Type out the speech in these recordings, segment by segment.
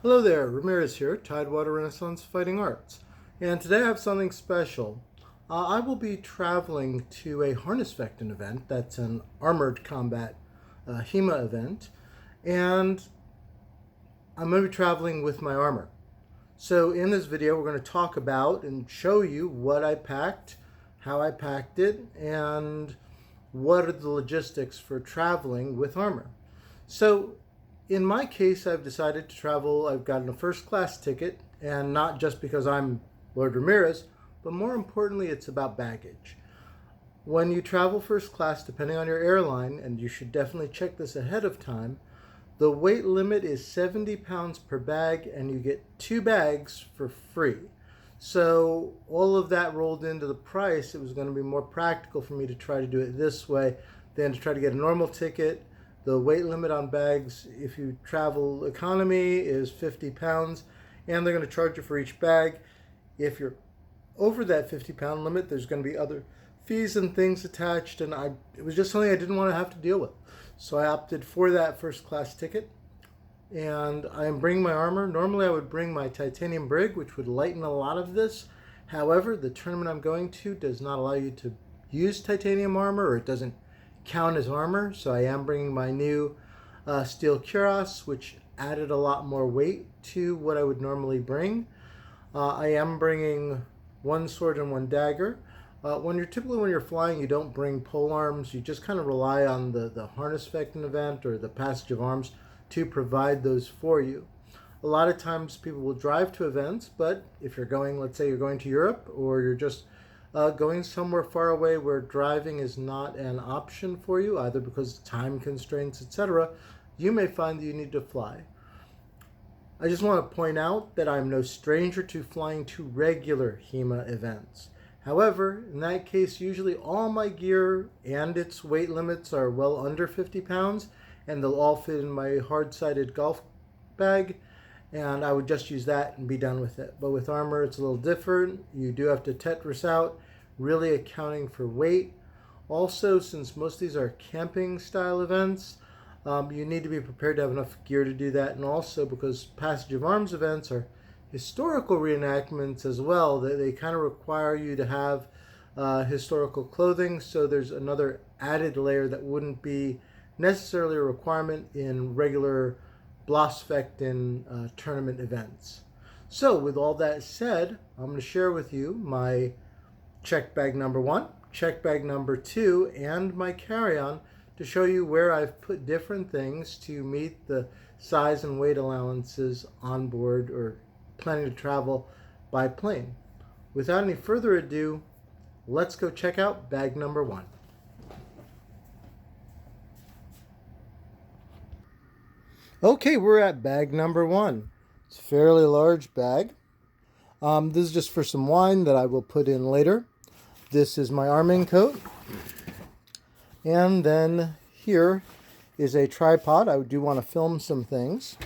Hello there, Ramirez here, Tidewater Renaissance Fighting Arts. And today I have something special. I will be traveling to a Harnischfechten event, that's an armored combat HEMA event, and I'm going to be traveling with my armor. So in this video we're going to talk about and show you what I packed, how I packed it, and what are the logistics for traveling with armor. So in my case, I've decided to travel. I've gotten a first class ticket, and not just because I'm Lord Ramirez, but more importantly, it's about baggage. When you travel first class, depending on your airline, and you should definitely check this ahead of time, the weight limit is 70 pounds per bag, and you get 2 bags for free. So all of that rolled into the price. It was going to be more practical for me to try to do it this way than to try to get a normal ticket. The weight limit on bags, if you travel economy, is 50 pounds, and they're going to charge you for each bag. If you're over that 50-pound limit, there's going to be other fees and things attached, and it was just something I didn't want to have to deal with. So I opted for that first-class ticket, and I am bringing my armor. Normally I would bring my titanium brig, which would lighten a lot of this. However, the tournament I'm going to does not allow you to use titanium armor, or it doesn't count as armor, so I am bringing my new steel cuirass, which added a lot more weight to what I would normally bring. I am bringing 1 sword and 1 dagger. When you're flying, you don't bring pole arms. You just kind of rely on the Harnischfechten event or the passage of arms to provide those for you. A lot of times people will drive to events, but if you're going, let's say you're going to Europe, or you're just going somewhere far away where driving is not an option for you, either because of time constraints, etc., you may find that you need to fly. I just want to point out that I'm no stranger to flying to regular HEMA events. However, in that case, usually all my gear and its weight limits are well under 50 pounds, and they'll all fit in my hard-sided golf bag, and I would just use that and be done with it. But with armor, it's a little different. You do have to Tetris out, really accounting for weight. Also, since most of these are camping style events, you need to be prepared to have enough gear to do that. And also, because Passage of Arms events are historical reenactments as well, they kind of require you to have historical clothing. So there's another added layer that wouldn't be necessarily a requirement in regular Blossfechten tournament events. So with all that said, I'm going to share with you my check bag number 1, check bag number 2, and my carry-on to show you where I've put different things to meet the size and weight allowances on board or planning to travel by plane. Without any further ado, let's go check out bag number 1. Okay, we're at bag number 1. It's a fairly large bag. This is just for some wine that I will put in later. This is my arming coat. And then here is a tripod. I do want to film some things.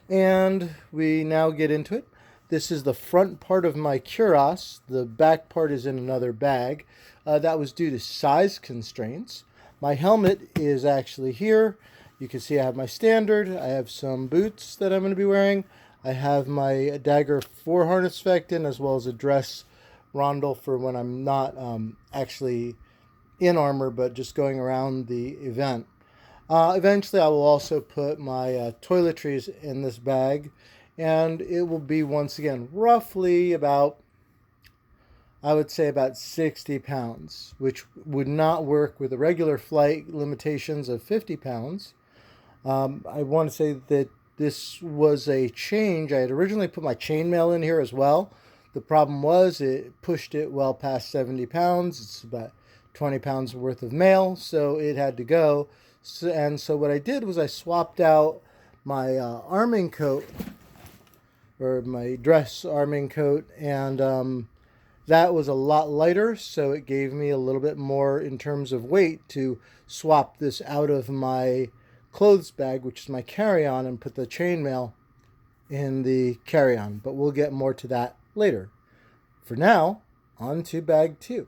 And we now get into it. This is the front part of my cuirass. The back part is in another bag. That was due to size constraints. My helmet is actually here. You can see I have my standard. I have some boots that I'm going to be wearing. I have my dagger for Harnischfechten, as well as a dress rondel for when I'm not actually in armor, but just going around the event. Eventually, I will also put my toiletries in this bag, and it will be, once again, roughly about, I would say about 60 pounds, which would not work with the regular flight limitations of 50 pounds. I want to say that this was a change. I had originally put my chainmail in here as well. The problem was it pushed it well past 70 pounds. It's about 20 pounds worth of mail, so it had to go. So what I did was I swapped out my arming coat, or my dress arming coat, and that was a lot lighter, so it gave me a little bit more in terms of weight to swap this out of my clothes bag, which is my carry-on, and put the chainmail in the carry-on. But we'll get more to that later. For now, on to bag 2.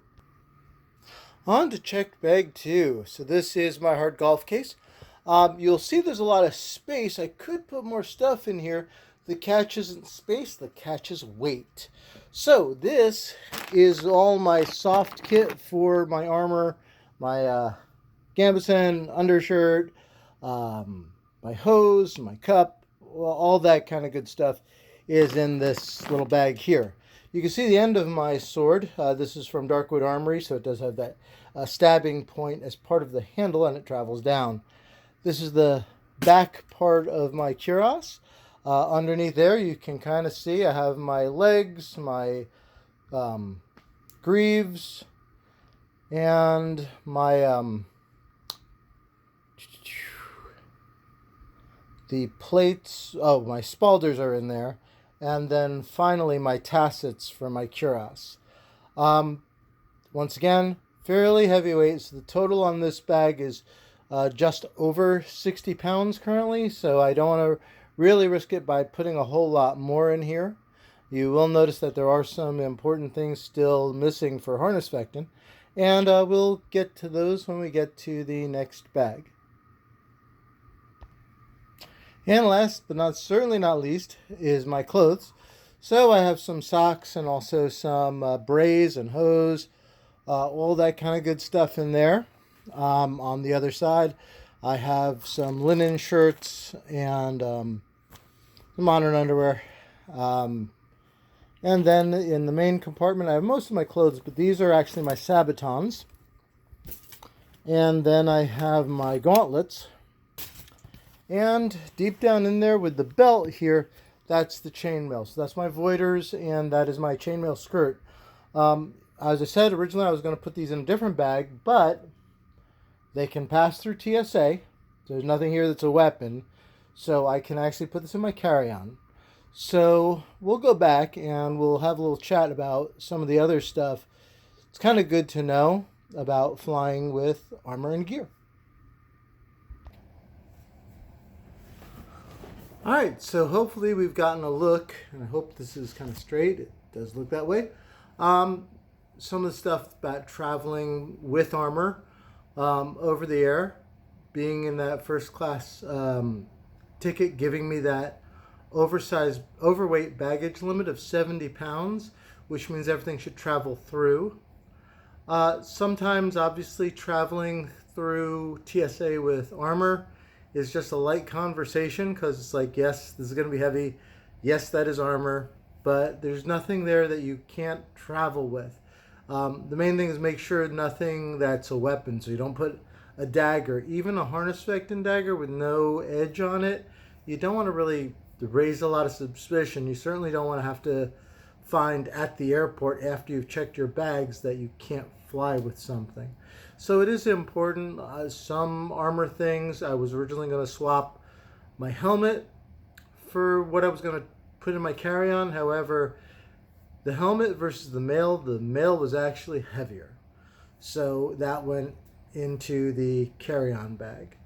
On to check bag 2. So this is my hard golf case. You'll see there's a lot of space. I could put more stuff in here. The catch isn't space, the catch is weight. So this is all my soft kit for my armor, my gambeson, undershirt, my hose, my cup, well, all that kind of good stuff is in this little bag here. You can see the end of my sword. This is from Darkwood Armory, so it does have that stabbing point as part of the handle, and it travels down. This is the back part of my cuirass. Underneath there, you can kind of see I have my legs, my greaves, and my the plates. Oh, my spalders are in there, and then finally my tassets for my cuirass. Once again, fairly heavyweight. So the total on this bag is just over 60 pounds currently, so I don't want to really risk it by putting a whole lot more in here. You will notice that there are some important things still missing for Harnischfechten, and we'll get to those when we get to the next bag. And last but certainly not least is my clothes. So I have some socks and also some brays and hose, all that kind of good stuff in there. On the other side, I have some linen shirts and some modern underwear. And then in the main compartment, I have most of my clothes, but these are actually my sabatons. And then I have my gauntlets. And deep down in there with the belt here, that's the chainmail. So that's my voiders, and that is my chainmail skirt. As I said, originally I was going to put these in a different bag, but they can pass through TSA. There's nothing here that's a weapon, so I can actually put this in my carry-on. So we'll go back and we'll have a little chat about some of the other stuff. It's kind of good to know about flying with armor and gear. Alright, so hopefully we've gotten a look, and I hope this is kind of straight. It does look that way. Some of the stuff about traveling with armor over the air, being in that first class ticket, giving me that overweight baggage limit of 70 pounds, which means everything should travel through. Sometimes, obviously, traveling through TSA with armor is just a light conversation because it's like, yes, this is going to be heavy. Yes, that is armor, but there's nothing there that you can't travel with. The main thing is make sure nothing that's a weapon. So you don't put a dagger, even a Harnischfechten dagger with no edge on it. You don't want to really raise a lot of suspicion. You certainly don't want to have to find at the airport after you've checked your bags that you can't fly with something. So it is important. Some armor things, I was originally going to swap my helmet for what I was going to put in my carry-on. However, the helmet versus the mail was actually heavier. So that went into the carry-on bag.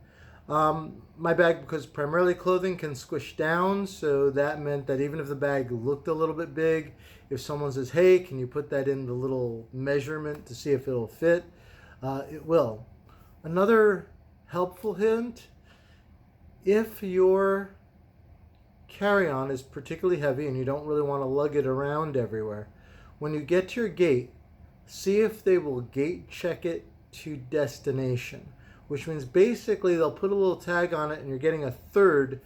My bag, because primarily clothing, can squish down, so that meant that even if the bag looked a little bit big, if someone says, hey, can you put that in the little measurement to see if it'll fit, it will. Another helpful hint, if your carry-on is particularly heavy and you don't really want to lug it around everywhere, when you get to your gate, see if they will gate check it to destination, which means basically they'll put a little tag on it and you're getting a third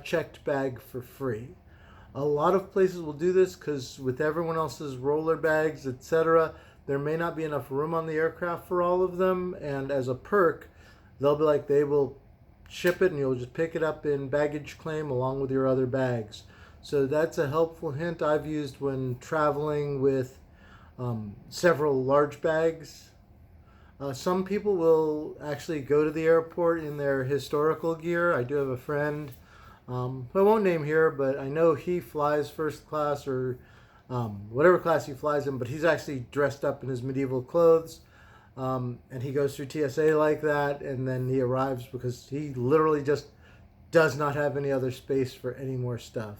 checked bag for free. A lot of places will do this because with everyone else's roller bags, etc., there may not be enough room on the aircraft for all of them, and as a perk, they'll be like, they will ship it and you'll just pick it up in baggage claim along with your other bags. So that's a helpful hint I've used when traveling with several large bags. Some people will actually go to the airport in their historical gear. I do have a friend, who I won't name here, but I know he flies first class or whatever class he flies in, but he's actually dressed up in his medieval clothes. And he goes through TSA like that, and then he arrives because he literally just does not have any other space for any more stuff.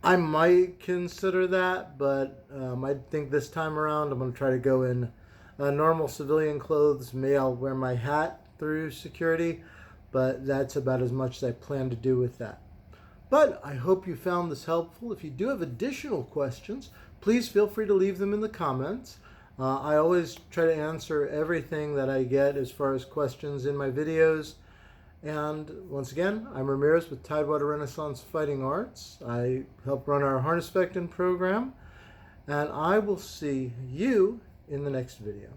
I might consider that, but I think this time around I'm going to try to go in normal civilian clothes. Maybe I'll wear my hat through security, but that's about as much as I plan to do with that. But I hope you found this helpful. If you do have additional questions, please feel free to leave them in the comments. I always try to answer everything that I get as far as questions in my videos. And once again, I'm Ramirez with Tidewater Renaissance Fighting Arts. I help run our Harnischfechten program, and I will see you in the next video.